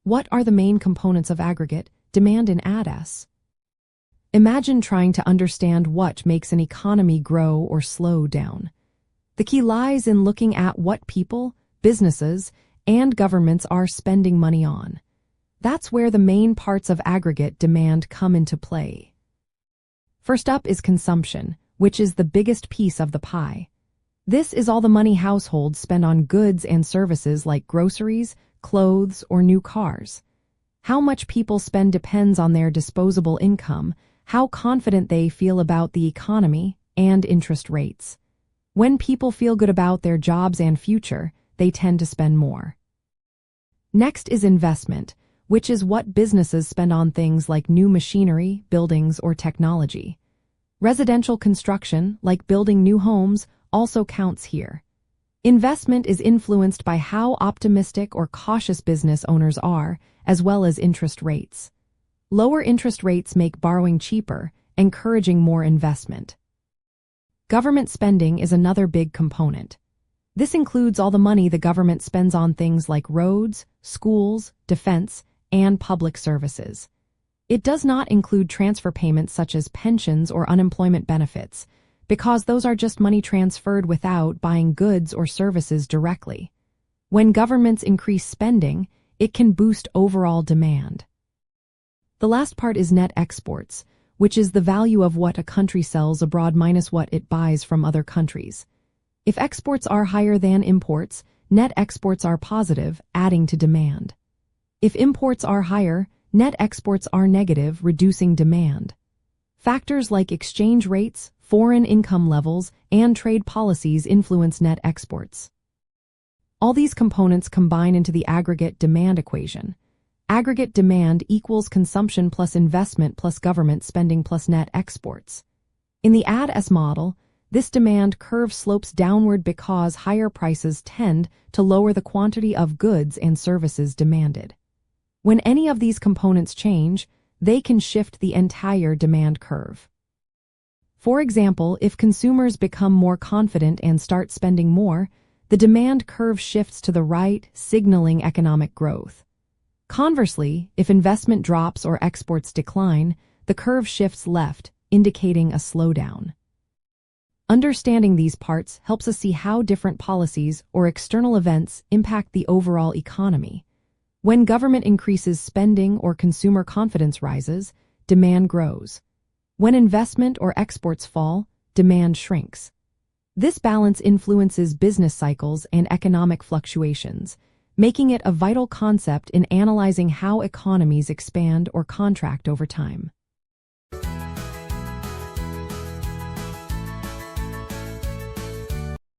What are the main components of aggregate demand in ADS? Imagine trying to understand what makes an economy grow or slow down. The key lies in looking at what people, businesses, and governments are spending money on. That's where the main parts of aggregate demand come into play. First up is consumption, which is the biggest piece of the pie. This is all the money households spend on goods and services like groceries, clothes, or new cars. How much people spend depends on their disposable income, how confident they feel about the economy, and interest rates. When people feel good about their jobs and future, they tend to spend more. Next is investment, which is what businesses spend on things like new machinery, buildings, or technology. Residential construction, like building new homes, also counts here. Investment is influenced by how optimistic or cautious business owners are, as well as interest rates. Lower interest rates make borrowing cheaper, encouraging more investment. Government spending is another big component. This includes all the money the government spends on things like roads, schools, defense, and public services. It does not include transfer payments such as pensions or unemployment benefits, because those are just money transferred without buying goods or services directly. When governments increase spending, it can boost overall demand. The last part is net exports, which is the value of what a country sells abroad minus what it buys from other countries. If exports are higher than imports, net exports are positive, adding to demand. If imports are higher, net exports are negative, reducing demand. Factors like exchange rates, foreign income levels, and trade policies influence net exports. All these components combine into the aggregate demand equation. Aggregate demand equals consumption plus investment plus government spending plus net exports. In the ADS model, this demand curve slopes downward because higher prices tend to lower the quantity of goods and services demanded. When any of these components change, they can shift the entire demand curve. For example, if consumers become more confident and start spending more, the demand curve shifts to the right, signaling economic growth. Conversely, if investment drops or exports decline, the curve shifts left, indicating a slowdown. Understanding these parts helps us see how different policies or external events impact the overall economy. When government increases spending or consumer confidence rises, demand grows. When investment or exports fall, demand shrinks. This balance influences business cycles and economic fluctuations, making it a vital concept in analyzing how economies expand or contract over time.